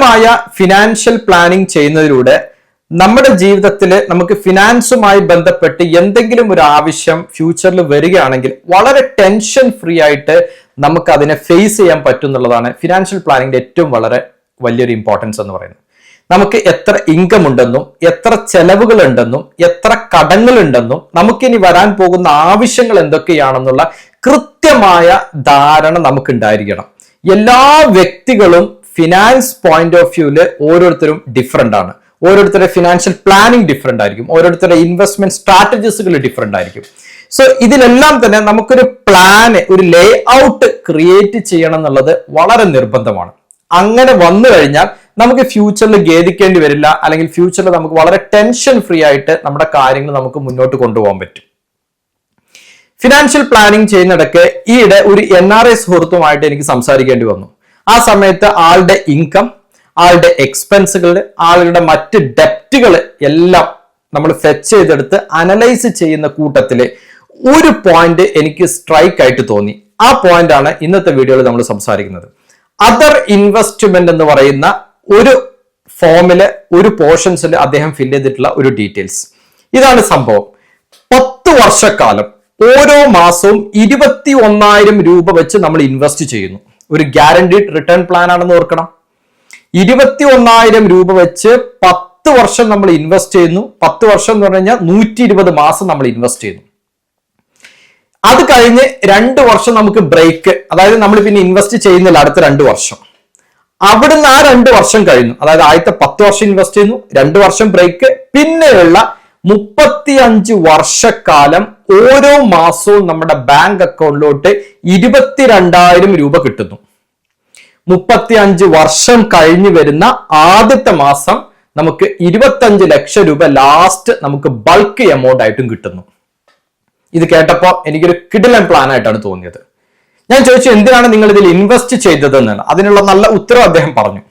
കൃത്യമായ financial planning ചെയ്യുന്നതിലൂടെ നമ്മുടെ ജീവിതത്തിൽ നമുക്ക് ഫിനാൻസുമായി ബന്ധപ്പെട്ട് എന്തെങ്കിലും ഒരു ആവശ്യം ഫ്യൂച്ചറിൽ വരികയാണെങ്കിൽ വളരെ ടെൻഷൻ ഫ്രീ ആയിട്ട് നമുക്ക് അതിനെ ഫേസ് ചെയ്യാൻ പറ്റും എന്നുള്ളതാണ് ഫിനാൻഷ്യൽ പ്ലാനിങ്ങിന്റെ ഏറ്റവും വളരെ വലിയൊരു ഇമ്പോർട്ടൻസ് എന്ന് പറയുന്നത്. നമുക്ക് എത്ര ഇൻകം ഉണ്ടെന്നും എത്ര ചെലവുകൾ ഉണ്ടെന്നും എത്ര കടങ്ങൾ ഉണ്ടെന്നും നമുക്കിനി വരാൻ പോകുന്ന ആവശ്യങ്ങൾ എന്തൊക്കെയാണെന്നുള്ള കൃത്യമായ ധാരണ നമുക്ക് ഉണ്ടായിരിക്കണം. എല്ലാ വ്യക്തികളും ഫിനാൻസ് പോയിന്റ് ഓഫ് വ്യൂല് ഓരോരുത്തരും ഡിഫറെന്റ് ആണ്. ഓരോരുത്തരുടെ ഫിനാൻഷ്യൽ പ്ലാനിങ് ഡിഫറെന്റ് ആയിരിക്കും. ഓരോരുത്തരുടെ ഇൻവെസ്റ്റ്മെന്റ് സ്ട്രാറ്റജീസുകൾ ഡിഫറെന്റ് ആയിരിക്കും. സോ ഇതിലെല്ലാം തന്നെ നമുക്കൊരു പ്ലാന്, ഒരു ലേ ഔട്ട് ക്രിയേറ്റ് ചെയ്യണം എന്നുള്ളത് വളരെ നിർബന്ധമാണ്. അങ്ങനെ വന്നു കഴിഞ്ഞാൽ നമുക്ക് ഫ്യൂച്ചറിൽ ഖേദിക്കേണ്ടി വരില്ല, അല്ലെങ്കിൽ ഫ്യൂച്ചറിൽ നമുക്ക് വളരെ ടെൻഷൻ ഫ്രീ ആയിട്ട് നമ്മുടെ കാര്യങ്ങൾ നമുക്ക് മുന്നോട്ട് കൊണ്ടുപോകാൻ പറ്റും. ഫിനാൻഷ്യൽ പ്ലാനിങ് ചെയ്യുന്നിടയ്ക്ക് ഈയിടെ ഒരു NRI സുഹൃത്തുമായിട്ട് എനിക്ക് സംസാരിക്കേണ്ടി വന്നു. ആ സമയത്ത് ആളുടെ ഇൻകം, ആളുടെ എക്സ്പെൻസുകൾ, ആളുടെ മറ്റ് ഡെപ്റ്റുകൾ എല്ലാം നമ്മൾ ഫെച്ച് ചെയ്തെടുത്ത് അനലൈസ് ചെയ്യുന്ന കൂട്ടത്തില് ഒരു പോയിന്റ് എനിക്ക് സ്ട്രൈക്ക് ആയിട്ട് തോന്നി. ആ പോയിന്റ് ആണ് ഇന്നത്തെ വീഡിയോയിൽ നമ്മൾ സംസാരിക്കുന്നത്. അതർ ഇൻവെസ്റ്റ്മെന്റ് എന്ന് പറയുന്ന ഒരു ഫോമില്, ഒരു പോർഷൻസിൽ അദ്ദേഹം ഫില്ല് ചെയ്തിട്ടുള്ള ഒരു ഡീറ്റെയിൽസ്. ഇതാണ് സംഭവം. 10 വർഷക്കാലം ഓരോ മാസവും 21,000 രൂപ വെച്ച് നമ്മൾ ഇൻവെസ്റ്റ് ചെയ്യുന്നു. ഒരു ഗ്യാരണ്ടീഡ് റിട്ടേൺ പ്ലാൻ ആണെന്ന് ഓർക്കണം. 21,000 രൂപ വെച്ച് 10 വർഷം നമ്മൾ ഇൻവെസ്റ്റ് ചെയ്യുന്നു. 10 വർഷം എന്ന് പറഞ്ഞു കഴിഞ്ഞാൽ 120 മാസം നമ്മൾ ഇൻവെസ്റ്റ് ചെയ്യുന്നു. അത് കഴിഞ്ഞ് 2 വർഷം നമുക്ക് ബ്രേക്ക്, അതായത് നമ്മൾ പിന്നെ ഇൻവെസ്റ്റ് ചെയ്യുന്നില്ല അടുത്ത 2 വർഷം. അവിടുന്ന് ആ 2 വർഷം കഴിഞ്ഞു, അതായത് ആദ്യത്തെ 10 വർഷം ഇൻവെസ്റ്റ് ചെയ്യുന്നു, 2 വർഷം ബ്രേക്ക്, പിന്നെയുള്ള 35 വർഷക്കാലം ഓരോ മാസവും നമ്മുടെ ബാങ്ക് അക്കൗണ്ടിലോട്ട് 22,000 രൂപ കിട്ടുന്നു. 35 വർഷം കഴിഞ്ഞു വരുന്ന ആദ്യത്തെ മാസം നമുക്ക് 25 ലക്ഷം രൂപ ലാസ്റ്റ് നമുക്ക് ബൾക്ക് എമൗണ്ട് ആയിട്ടും കിട്ടുന്നു. ഇത് കേട്ടപ്പോ എനിക്കൊരു കിടിലൻ പ്ലാൻ ആയിട്ടാണ് തോന്നിയത്. ഞാൻ ചോദിച്ചു, എന്തിനാണ് നിങ്ങൾ ഇതിൽ ഇൻവെസ്റ്റ് ചെയ്തത് എന്നാണ്. അതിനുള്ള നല്ല ഉത്തരം അദ്ദേഹം പറഞ്ഞു.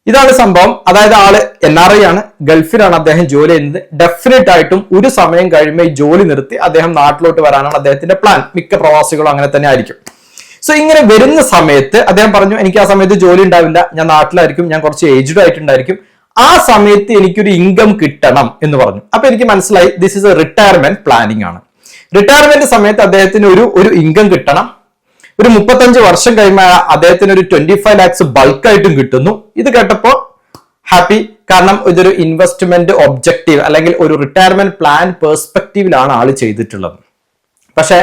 ഇതാണ് സംഭവം. അതായത് ആള് NRI ആണ്, ഗൾഫിലാണ് അദ്ദേഹം ജോലി ചെയ്യുന്നത്. ഡെഫിനറ്റ് ആയിട്ടും ഒരു സമയം കഴിയുമ്പോൾ ഈ ജോലി നിർത്തി അദ്ദേഹം നാട്ടിലോട്ട് വരാനാണ് അദ്ദേഹത്തിന്റെ പ്ലാൻ. മിക്ക പ്രവാസികളും അങ്ങനെ തന്നെ ആയിരിക്കും. സോ ഇങ്ങനെ വരുന്ന സമയത്ത് അദ്ദേഹം പറഞ്ഞു, എനിക്ക് ആ സമയത്ത് ജോലി ഉണ്ടാവില്ല, ഞാൻ നാട്ടിലായിരിക്കും, ഞാൻ കുറച്ച് ഏജ്ഡ് ആയിട്ടുണ്ടായിരിക്കും, ആ സമയത്ത് എനിക്കൊരു ഇൻകം കിട്ടണം എന്ന് പറഞ്ഞു. അപ്പൊ എനിക്ക് മനസ്സിലായി, this is A retirement planning ആണ്. റിട്ടയർമെന്റ് സമയത്ത് അദ്ദേഹത്തിന് ഒരു ഇൻകം കിട്ടണം. ഒരു 35 വർഷം കഴിയുമ്പോൾ അദ്ദേഹത്തിന് ഒരു 25 lakhs ബൾക്കായിട്ടും കിട്ടുന്നു. ഇത് കേട്ടപ്പോ ഹാപ്പി. കാരണം ഇതൊരു ഇൻവെസ്റ്റ്മെന്റ് ഒബ്ജക്റ്റീവ് അല്ലെങ്കിൽ ഒരു റിട്ടയർമെന്റ് പ്ലാൻ പെർസ്പെക്റ്റീവിലാണ് ആള് ചെയ്തിട്ടുള്ളത്. പക്ഷെ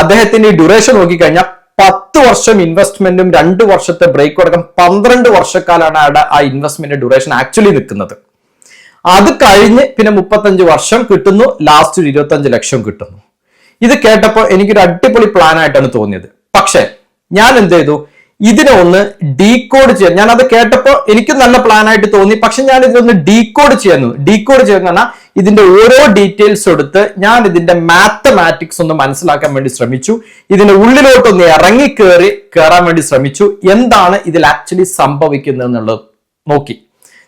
അദ്ദേഹത്തിന്റെ ഈ ഡ്യൂറേഷൻ നോക്കിക്കഴിഞ്ഞാൽ 10 വർഷം ഇൻവെസ്റ്റ്മെന്റും 2 വർഷത്തെ ബ്രേക്കും അടക്കം 12 വർഷക്കാലാണ് അയാളുടെ ആ ഇൻവെസ്റ്റ്മെന്റ് ഡ്യൂറേഷൻ ആക്ച്വലി നിൽക്കുന്നത്. അത് കഴിഞ്ഞ് പിന്നെ 35 വർഷം കിട്ടുന്നു, ലാസ്റ്റ് ഒരു 25 ലക്ഷം കിട്ടുന്നു. ഇത് കേട്ടപ്പോൾ എനിക്കൊരു അടിപൊളി പ്ലാൻ ആയിട്ടാണ് തോന്നിയത്. പക്ഷെ ഞാൻ എന്ത് ചെയ്തു, ഇതിനെ ഒന്ന് ഡീകോഡ് ചെയ്യാൻ. ഞാൻ അത് കേട്ടപ്പോൾ എനിക്ക് നല്ല പ്ലാൻ ആയിട്ട് തോന്നി. പക്ഷെ ഞാൻ ഇതിനൊന്ന് ഡീകോഡ് ചെയ്യുന്നു. ഡീകോഡ് ചെയ്യുന്ന പറഞ്ഞാൽ ഇതിന്റെ ഓരോ ഡീറ്റെയിൽസ് എടുത്ത് ഞാൻ ഇതിന്റെ മാത്തമാറ്റിക്സ് ഒന്ന് മനസ്സിലാക്കാൻ വേണ്ടി ശ്രമിച്ചു. ഇതിന്റെ ഉള്ളിലോട്ടൊന്ന് ഇറങ്ങി കയറാൻ വേണ്ടി ശ്രമിച്ചു. എന്താണ് ഇതിൽ ആക്ച്വലി സംഭവിക്കുന്നത് എന്നുള്ളത് നോക്കി.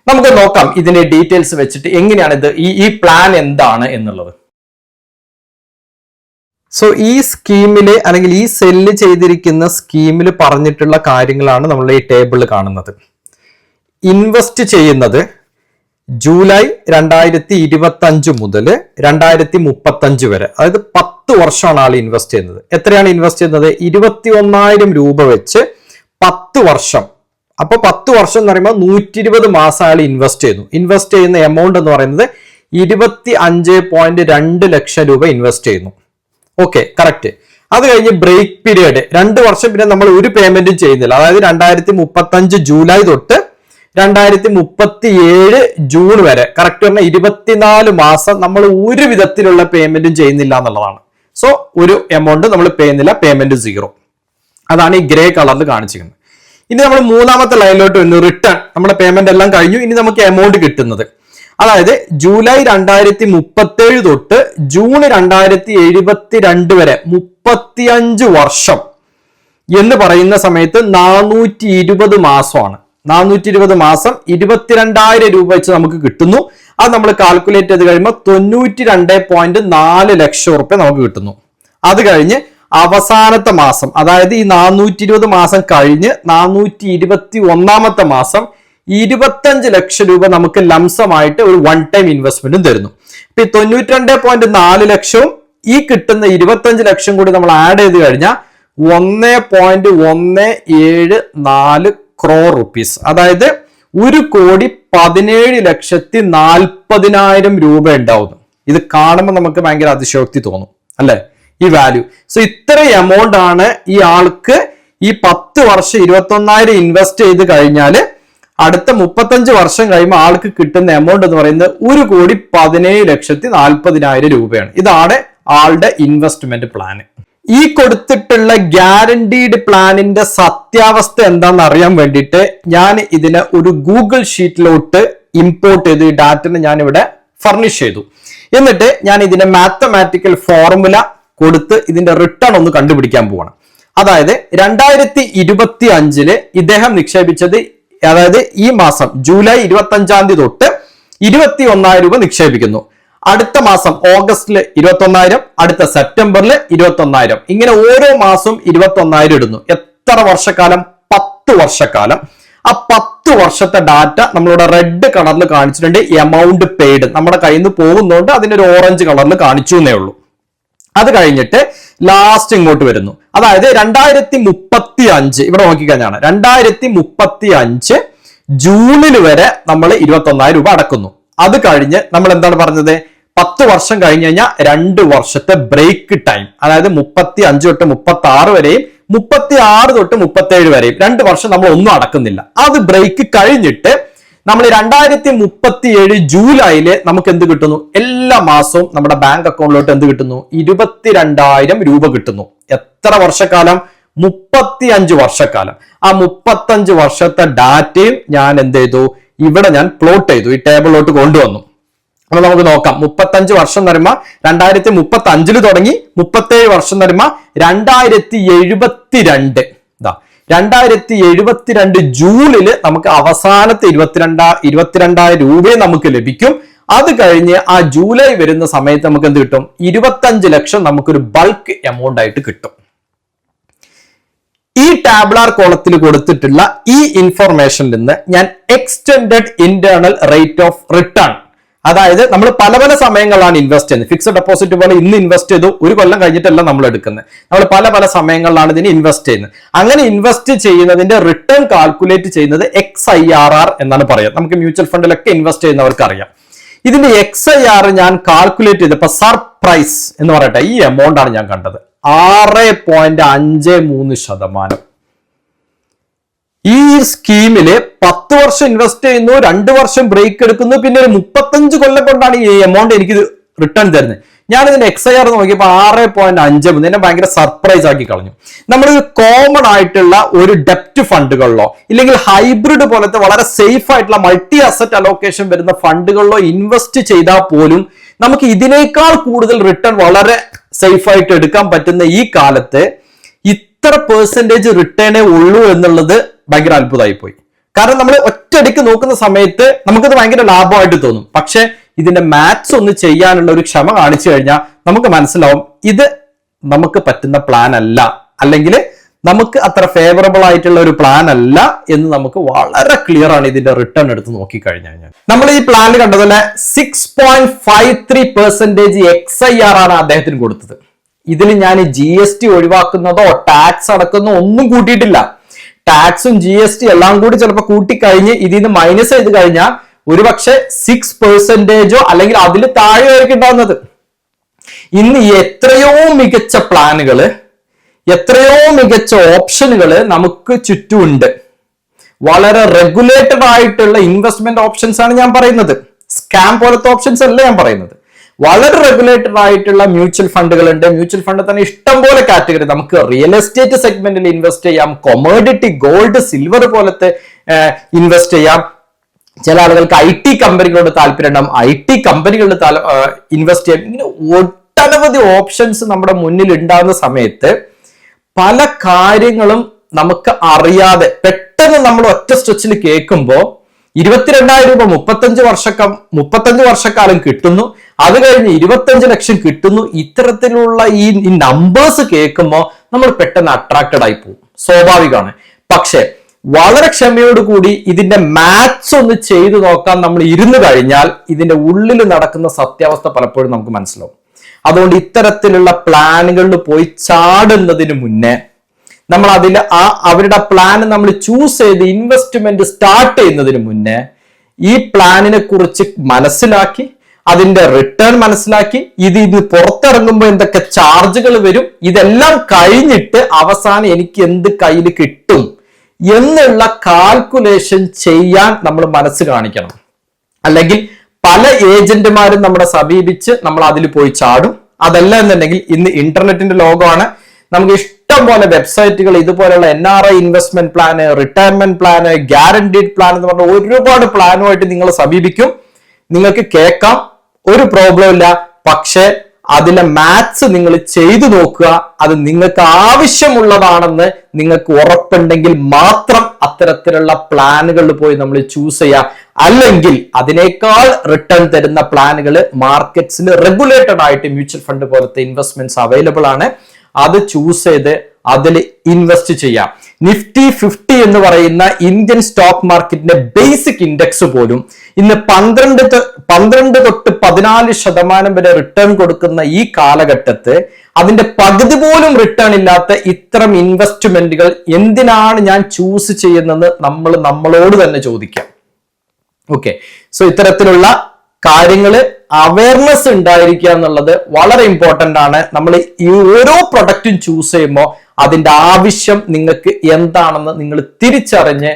നമുക്ക് നോക്കാം ഇതിന്റെ ഡീറ്റെയിൽസ് വെച്ചിട്ട് എങ്ങനെയാണ് ഇത് ഈ പ്ലാൻ എന്താണ് എന്നുള്ളത്. സോ ഈ സ്കീമില് അല്ലെങ്കിൽ ഈ സെല്ല് ചെയ്തിരിക്കുന്ന സ്കീമിൽ പറഞ്ഞിട്ടുള്ള കാര്യങ്ങളാണ് നമ്മൾ ഈ ടേബിളിൽ കാണുന്നത്. ഇൻവെസ്റ്റ് ചെയ്യുന്നത് ജൂലൈ 2025 മുതൽ 2035 വരെ, അതായത് 10 വർഷമാണ് ആൾ ഇൻവെസ്റ്റ് ചെയ്യുന്നത്. എത്രയാണ് ഇൻവെസ്റ്റ് ചെയ്യുന്നത്? 21,000 രൂപ വെച്ച് 10 വർഷം. അപ്പൊ 10 വർഷം എന്ന് പറയുമ്പോൾ 120 മാസം അയാൾ ഇൻവെസ്റ്റ് ചെയ്യുന്നു. ഇൻവെസ്റ്റ് ചെയ്യുന്ന എമൗണ്ട് എന്ന് പറയുന്നത് 25.2 ലക്ഷം രൂപ ഇൻവെസ്റ്റ് ചെയ്യുന്നു. Okay, correct. അത് കഴിഞ്ഞ് ബ്രേക്ക് പീരിയഡ് 2 വർഷം പിന്നെ നമ്മൾ ഒരു പേയ്മെന്റും ചെയ്യുന്നില്ല. അതായത് 2035 ജൂലൈ തൊട്ട് 2037 ജൂൺ വരെ, കറക്റ്റ് പറഞ്ഞാൽ 24 മാസം നമ്മൾ ഒരു വിധത്തിലുള്ള പേയ്മെന്റും ചെയ്യുന്നില്ല എന്നുള്ളതാണ്. സോ ഒരു എമൗണ്ട് നമ്മൾ ചെയ്യുന്നില്ല, പേയ്മെന്റ് 0. അതാണ് ഈ ഗ്രേ കളറിൽ കാണിച്ചിരിക്കുന്നത്. ഇനി നമ്മൾ മൂന്നാമത്തെ ലൈനിലോട്ട് വരുന്നു, റിട്ടേൺ. നമ്മുടെ പേയ്മെന്റ് എല്ലാം കഴിഞ്ഞു, ഇനി നമുക്ക് എമൗണ്ട് കിട്ടുന്നത്. അതായത് ജൂലൈ 2037 തൊട്ട് ജൂൺ 2072 വരെ 35 വർഷം എന്ന് പറയുന്ന സമയത്ത് 420 മാസമാണ്. 420 മാസം 22,000 രൂപ വെച്ച് നമുക്ക് കിട്ടുന്നു. അത് നമ്മൾ കാൽക്കുലേറ്റ് ചെയ്ത് കഴിയുമ്പോൾ 92.4 ലക്ഷം റുപ്യ നമുക്ക് കിട്ടുന്നു. അത് കഴിഞ്ഞ് അവസാനത്തെ മാസം, അതായത് ഈ 420 മാസം കഴിഞ്ഞ് 421 മാസം 25 ലക്ഷം രൂപ നമുക്ക് ലംസമായിട്ട് ഒരു വൺ ടൈം ഇൻവെസ്റ്റ്മെന്റും തരുന്നു. ഇപ്പൊ 92.4 ലക്ഷവും ഈ കിട്ടുന്ന 25 ലക്ഷം കൂടി നമ്മൾ ആഡ് ചെയ്ത് കഴിഞ്ഞാൽ 1.174 crore rupees, അതായത് 1,17,40,000 രൂപ ഉണ്ടാവുന്നു. ഇത് കാണുമ്പോൾ നമുക്ക് ഭയങ്കര അതിശയോക്തി തോന്നും അല്ലെ, ഈ വാല്യൂ. സോ ഇത്ര എമൗണ്ട് ആണ് ഈ ആൾക്ക് ഈ 10 വർഷം 21,000 ഇൻവെസ്റ്റ് ചെയ്ത് കഴിഞ്ഞാല് അടുത്ത 35 വർഷം കഴിയുമ്പോൾ ആൾക്ക് കിട്ടുന്ന എമൗണ്ട് എന്ന് പറയുന്നത് 1,17,40,000 രൂപയാണ്. ഇതാണ് ആളുടെ ഇൻവെസ്റ്റ്മെന്റ് പ്ലാൻ. ഈ കൊടുത്തിട്ടുള്ള ഗ്യാരണ്ടീഡ് പ്ലാനിന്റെ സത്യാവസ്ഥ എന്താണെന്ന് അറിയാൻ വേണ്ടിയിട്ട് ഞാൻ ഇതിനെ ഒരു ഗൂഗിൾ ഷീറ്റിലോട്ട് ഇമ്പോർട്ട് ചെയ്ത് ഈ ഡാറ്റനെ ഞാൻ ഇവിടെ ഫർണിഷ് ചെയ്തു. എന്നിട്ട് ഞാൻ ഇതിന്റെ മാത്തമാറ്റിക്കൽ ഫോർമുല കൊടുത്ത് ഇതിന്റെ റിട്ടേൺ ഒന്ന് കണ്ടുപിടിക്കാൻ പോവാണ്. അതായത് 2025 ഇദ്ദേഹം നിക്ഷേപിച്ചത്, അതായത് ഈ മാസം ജൂലൈ 25 തൊട്ട് 21,000 രൂപ നിക്ഷേപിക്കുന്നു. അടുത്ത മാസം ഓഗസ്റ്റിൽ 21,000, അടുത്ത സെപ്റ്റംബറിൽ 21,000, ഇങ്ങനെ ഓരോ മാസവും 21,000 ഇടുന്നു. എത്ര വർഷക്കാലം? 10 വർഷക്കാലം. ആ 10 വർഷത്തെ ഡാറ്റ നമ്മളിവിടെ റെഡ് കളറിൽ കാണിച്ചിട്ടുണ്ട്. എമൗണ്ട് പെയ്ഡ് നമ്മുടെ കയ്യിൽ നിന്ന് പോകുന്നതുകൊണ്ട് അതിന്റെ ഒരു ഓറഞ്ച് കളറിൽ കാണിച്ചു എന്നേ ഉള്ളൂ. അത് കഴിഞ്ഞിട്ട് ലാസ്റ്റ് ഇങ്ങോട്ട് വരുന്നു. അതായത് 2035 ഇവിടെ നോക്കിക്കഴിഞ്ഞാണ് 2035 ജൂണിൽ വരെ നമ്മൾ 21,000 രൂപ അടക്കുന്നു. അത് കഴിഞ്ഞ് നമ്മൾ എന്താണ് പറഞ്ഞത്? 10 വർഷം കഴിഞ്ഞ് കഴിഞ്ഞാൽ 2 വർഷത്തെ ബ്രേക്ക് ടൈം, അതായത് 35 തൊട്ട് 36 വരെയും 36 തൊട്ട് 37 വരെയും 2 വർഷം നമ്മൾ ഒന്നും അടക്കുന്നില്ല. അത് ബ്രേക്ക് കഴിഞ്ഞിട്ട് നമ്മൾ 2037 ജൂലൈയില് നമുക്ക് എന്ത് കിട്ടുന്നു? എല്ലാ മാസവും നമ്മുടെ ബാങ്ക് അക്കൗണ്ടിലോട്ട് എന്ത് കിട്ടുന്നു? 22,000 രൂപ കിട്ടുന്നു. എത്ര വർഷക്കാലം? 35 വർഷക്കാലം. ആ 35 വർഷത്തെ ഡാറ്റയും ഞാൻ എന്ത് ചെയ്തു? ഇവിടെ ഞാൻ പ്ലോട്ട് ചെയ്തു, ഈ ടേബിളിലോട്ട് കൊണ്ടുവന്നു. അപ്പൊ നമുക്ക് നോക്കാം. 35 വർഷം എന്ന് പറയുമ്പോൾ 2035 തുടങ്ങി, 37 വർഷം എന്ന് പറയുമ്പോൾ 2072. 2072 ജൂണില് നമുക്ക് അവസാനത്തെ 22,000 രൂപയെ നമുക്ക് ലഭിക്കും. അത് കഴിഞ്ഞ് ആ ജൂലൈ വരുന്ന സമയത്ത് നമുക്ക് എന്ത് കിട്ടും? 25 ലക്ഷം നമുക്കൊരു ബൾക്ക് എമൗണ്ട് ആയിട്ട് കിട്ടും. ഈ ടാബ്ലാർ കോളത്തിൽ കൊടുത്തിട്ടുള്ള ഈ ഇൻഫർമേഷനിൽ നിന്ന് ഞാൻ extended internal rate of return, അതായത് നമ്മൾ പല പല സമയങ്ങളിലാണ് ഇൻവെസ്റ്റ് ചെയ്യുന്നത്. ഫിക്സഡ് ഡെപ്പോസിറ്റ് പോലെ ഇന്ന് ഇൻവെസ്റ്റ് ചെയ്തു, ഒരു കൊല്ലം കഴിഞ്ഞിട്ടല്ല നമ്മൾ എടുക്കുന്നത്. നമ്മൾ പല പല സമയങ്ങളിലാണ് ഇതിന് ഇൻവെസ്റ്റ് ചെയ്യുന്നത്. അങ്ങനെ ഇൻവെസ്റ്റ് ചെയ്യുന്നതിന്റെ റിട്ടേൺ കാൽക്കുലേറ്റ് ചെയ്യുന്നത് XIRR എന്നാണ് പറയുക. നമുക്ക് മ്യൂച്വൽ ഫണ്ടിലൊക്കെ ഇൻവെസ്റ്റ് ചെയ്യുന്നവർക്ക് അറിയാം. ഇതിന്റെ XIR ഞാൻ കാൽക്കുലേറ്റ് ചെയ്തപ്പോൾ സർപ്രൈസ് എന്ന് പറയട്ടെ, ഈ എമൗണ്ട് ആണ് ഞാൻ കണ്ടത്. 6.53%. ഈ സ്കീമില് 10 വർഷം ഇൻവെസ്റ്റ് ചെയ്യുന്നു, 2 വർഷം ബ്രേക്ക് എടുക്കുന്നു, പിന്നെ ഒരു 35 കൊല്ലം കൊണ്ടാണ് ഈ എമൗണ്ട് എനിക്ക് റിട്ടേൺ തരുന്നത്. ഞാൻ ഇതിന്റെ XIR നോക്കിയപ്പോൾ 6.53. എന്നെ ഭയങ്കര സർപ്രൈസ് ആക്കി കളഞ്ഞു. നമ്മൾ കോമൺ ആയിട്ടുള്ള ഒരു ഡെപ്റ്റ് ഫണ്ടുകളിലോ ഇല്ലെങ്കിൽ ഹൈബ്രിഡ് പോലത്തെ വളരെ സേഫ് ആയിട്ടുള്ള മൾട്ടി അസറ്റ് അലോക്കേഷൻ വരുന്ന ഫണ്ടുകളിലോ ഇൻവെസ്റ്റ് ചെയ്താൽ പോലും നമുക്ക് ഇതിനേക്കാൾ കൂടുതൽ റിട്ടേൺ വളരെ സേഫ് ആയിട്ട് എടുക്കാൻ പറ്റുന്ന ഈ കാലത്ത് ഇത്ര പെർസെന്റേജ് റിട്ടേണേ ഉള്ളൂ എന്നുള്ളത് ഭയങ്കര അത്ഭുതമായി പോയി. കാരണം നമ്മൾ ഒറ്റയടിക്ക് നോക്കുന്ന സമയത്ത് നമുക്കത് ഭയങ്കര ലാഭമായിട്ട് തോന്നും. പക്ഷെ ഇതിന്റെ മാത്സ് ഒന്ന് ചെയ്യാനുള്ള ഒരു ക്ഷമ കാണിച്ചു കഴിഞ്ഞാൽ നമുക്ക് മനസ്സിലാവും ഇത് നമുക്ക് പറ്റുന്ന പ്ലാൻ അല്ല, അല്ലെങ്കിൽ നമുക്ക് അത്ര ഫേവറബിൾ ആയിട്ടുള്ള ഒരു പ്ലാൻ അല്ല എന്ന് നമുക്ക് വളരെ ക്ലിയർ ആണ് ഇതിന്റെ റിട്ടേൺ എടുത്ത് നോക്കിക്കഴിഞ്ഞു കഴിഞ്ഞാൽ. നമ്മൾ ഈ പ്ലാനിൽ കണ്ടതുപോലെ 6.53% XIR ആണ് അദ്ദേഹത്തിന് കൊടുത്തത്. ഇതിൽ ഞാൻ GST ഒഴിവാക്കുന്നതോ ടാക്സ് അടക്കുന്നതോ ഒന്നും കൂട്ടിയിട്ടില്ല. ടാക്സും GST എല്ലാം കൂടി ചിലപ്പോൾ കൂട്ടിക്കഴിഞ്ഞ് ഇതിൽ നിന്ന് മൈനസ് ചെയ്ത് കഴിഞ്ഞാൽ ഒരുപക്ഷെ 6% അല്ലെങ്കിൽ അതിൽ താഴെയായിരിക്കും ഉണ്ടാവുന്നത്. ഇന്ന് എത്രയോ മികച്ച പ്ലാനുകള്, എത്രയോ മികച്ച ഓപ്ഷനുകൾ നമുക്ക് ചുറ്റുമുണ്ട്. വളരെ റെഗുലേറ്റഡ് ആയിട്ടുള്ള ഇൻവെസ്റ്റ്മെന്റ് ഓപ്ഷൻസ് ആണ് ഞാൻ പറയുന്നത്. സ്കാം പോലത്തെ ഓപ്ഷൻസ് അല്ല ഞാൻ പറയുന്നത്. വളരെ റെഗുലേറ്റഡ് ആയിട്ടുള്ള മ്യൂച്വൽ ഫണ്ടുകളുണ്ട്. മ്യൂച്വൽ ഫണ്ട് തന്നെ ഇഷ്ടം പോലെ കാറ്റഗറി. നമുക്ക് റിയൽ എസ്റ്റേറ്റ് സെഗ്മെന്റിൽ ഇൻവെസ്റ്റ് ചെയ്യാം, കൊമോഡിറ്റി ഗോൾഡ് സിൽവർ പോലത്തെ ഇൻവെസ്റ്റ് ചെയ്യാം. ചില ആളുകൾക്ക് IT കമ്പനികളോട് താല്പര്യം ഉണ്ടാവും, IT കമ്പനികളിൽ ഇൻവെസ്റ്റ് ചെയ്യാം. ഇങ്ങനെ ഒട്ടനവധി ഓപ്ഷൻസ് നമ്മുടെ മുന്നിൽ ഉണ്ടാകുന്ന സമയത്ത് പല കാര്യങ്ങളും നമുക്ക് അറിയാതെ പെട്ടെന്ന് നമ്മൾ ഒറ്റ സ്ട്രെച്ചിൽ കേൾക്കുമ്പോൾ 22,000 രൂപ 35 വർഷക്കാലം കിട്ടുന്നു, അത് കഴിഞ്ഞ് 25 ലക്ഷം കിട്ടുന്നു. ഇത്തരത്തിലുള്ള ഈ നമ്പേഴ്സ് കേൾക്കുമ്പോൾ നമ്മൾ പെട്ടെന്ന് അട്രാക്റ്റഡ് ആയി പോകും, സ്വാഭാവികമാണ്. പക്ഷെ വളരെ ക്ഷമയോടുകൂടി ഇതിന്റെ മാത്സ് ഒന്ന് ചെയ്തു നോക്കാൻ നമ്മൾ ഇരുന്ന് കഴിഞ്ഞാൽ ഇതിന്റെ ഉള്ളിൽ നടക്കുന്ന സത്യാവസ്ഥ പലപ്പോഴും നമുക്ക് മനസ്സിലാവും. അതുകൊണ്ട് ഇത്തരത്തിലുള്ള പ്ലാനുകളിൽ പോയി ചാടുന്നതിന് മുന്നേ നമ്മൾ അവരുടെ പ്ലാൻ നമ്മൾ ചൂസ് ചെയ്ത് ഇൻവെസ്റ്റ്മെന്റ് സ്റ്റാർട്ട് ചെയ്യുന്നതിന് മുന്നേ ഈ പ്ലാനിനെ കുറിച്ച് മനസ്സിലാക്കി, അതിന്റെ റിട്ടേൺ മനസ്സിലാക്കി, ഇത് പുറത്തിറങ്ങുമ്പോൾ എന്തൊക്കെ ചാർജുകൾ വരും, ഇതെല്ലാം കഴിഞ്ഞിട്ട് അവസാനം എനിക്ക് എന്ത് കയ്യിൽ കിട്ടും എന്നുള്ള കാൽക്കുലേഷൻ ചെയ്യാൻ നമ്മൾ മനസ്സ് കാണിക്കണം. അല്ലെങ്കിൽ പല ഏജന്റുമാരും നമ്മളെ സമീപിച്ച് നമ്മൾ അതിൽ പോയി ചാടും. അതല്ല എന്നുണ്ടെങ്കിൽ ഇന്ന് ഇന്റർനെറ്റിന്റെ ലോകമാണ്. നമുക്ക് ഇഷ്ടം പോലെ വെബ്സൈറ്റുകൾ ഇതുപോലെയുള്ള NRI investment plan, retirement plan, guaranteed plan എന്ന് പറഞ്ഞ ഒരുപാട് പ്ലാനുമായിട്ട് നിങ്ങളെ സമീപിക്കും. നിങ്ങൾക്ക് കേൾക്കാം, ഒരു പ്രോബ്ലം ഇല്ല. പക്ഷെ അതിലെ മാത്സ് നിങ്ങൾ ചെയ്തു നോക്കുക. അത് നിങ്ങൾക്ക് ആവശ്യമുള്ളതാണെന്ന് നിങ്ങൾക്ക് ഉറപ്പുണ്ടെങ്കിൽ മാത്രം അത്തരത്തിലുള്ള പ്ലാനുകളിൽ പോയി നമ്മൾ ചൂസ് ചെയ്യുക. അല്ലെങ്കിൽ അതിനേക്കാൾ റിട്ടേൺ തരുന്ന പ്ലാനുകൾ മാർക്കറ്റ്സിൽ റെഗുലേറ്റഡ് ആയിട്ട് മ്യൂച്വൽ ഫണ്ട് പോലത്തെ ഇൻവെസ്റ്റ്മെന്റ്സ് അവൈലബിൾ ആണ്. അത് ചൂസ് ചെയ്ത് അതിൽ ഇൻവെസ്റ്റ് ചെയ്യാം. നിഫ്റ്റി 50 എന്ന് പറയുന്ന ഇന്ത്യൻ സ്റ്റോക്ക് മാർക്കറ്റിന്റെ ബേസിക് ഇൻഡെക്സ് പോലും ഇന്ന് 12 തൊട്ട് 14% വരെ റിട്ടേൺ കൊടുക്കുന്ന ഈ കാലഘട്ടത്ത് അതിന്റെ പകുതി പോലും റിട്ടേൺ ഇല്ലാത്ത ഇത്തരം ഇൻവെസ്റ്റ്മെന്റുകൾ എന്തിനാണ് ഞാൻ ചൂസ് ചെയ്യുന്നത് നമ്മളോട് തന്നെ ചോദിക്കാം. ഓക്കെ, സോ ഇത്തരത്തിലുള്ള കാര്യങ്ങള് അവയർനെസ് ഉണ്ടായിരിക്കുക എന്നുള്ളത് വളരെ ഇമ്പോർട്ടന്റ് ആണ്. നമ്മൾ ഈ ഓരോ പ്രൊഡക്റ്റും ചൂസ് ചെയ്യുമ്പോൾ അതിന്റെ ആവശ്യം നിങ്ങൾക്ക് എന്താണെന്ന് നിങ്ങൾ തിരിച്ചറിഞ്ഞ്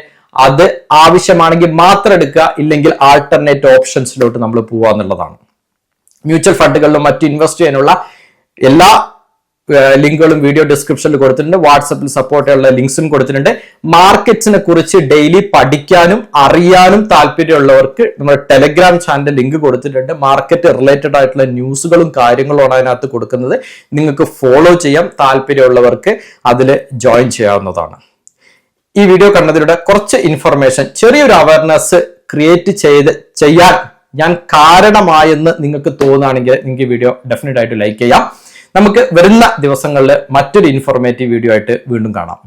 അത് ആവശ്യമാണെങ്കിൽ മാത്രം എടുക്കുക, ഇല്ലെങ്കിൽ ആൾട്ടർനേറ്റ് ഓപ്ഷൻസിലോട്ട് നമ്മൾ പോവുക എന്നുള്ളതാണ്. മ്യൂച്വൽ ഫണ്ടുകളിലും മറ്റ് ഇൻവെസ്റ്റ് ചെയ്യാനുള്ള എല്ലാ ലിങ്കുകളും വീഡിയോ ഡിസ്ക്രിപ്ഷനിൽ കൊടുത്തിട്ടുണ്ട്. വാട്സപ്പിൽ സപ്പോർട്ട് ചെയ്യാനുള്ള ലിങ്ക്സും കൊടുത്തിട്ടുണ്ട്. മാർക്കറ്റ്സിനെ കുറിച്ച് ഡെയിലി പഠിക്കാനും അറിയാനും താല്പര്യമുള്ളവർക്ക് നമ്മുടെ ടെലഗ്രാം ചാനൽ ലിങ്ക് കൊടുത്തിട്ടുണ്ട്. മാർക്കറ്റ് റിലേറ്റഡ് ആയിട്ടുള്ള ന്യൂസുകളും കാര്യങ്ങളുമാണ് അതിനകത്ത് കൊടുക്കുന്നത്. നിങ്ങൾക്ക് ഫോളോ ചെയ്യാം. താല്പര്യമുള്ളവർക്ക് അതിൽ ജോയിൻ ചെയ്യാവുന്നതാണ്. ഈ വീഡിയോ കണ്ടതിലൂടെ കുറച്ച് ഇൻഫർമേഷൻ, ചെറിയൊരു അവയർനെസ് ക്രിയേറ്റ് ചെയ്യാൻ ഞാൻ കാരണമായെന്ന് നിങ്ങൾക്ക് തോന്നുകയാണെങ്കിൽ നിങ്ങൾക്ക് വീഡിയോ ഡെഫിനറ്റ് ആയിട്ട് ലൈക്ക് ചെയ്യാം. നമുക്ക് വരുന്ന ദിവസങ്ങളിൽ മറ്റൊരു ഇൻഫോർമേറ്റീവ് വീഡിയോ ആയിട്ട് വീണ്ടും കാണാം.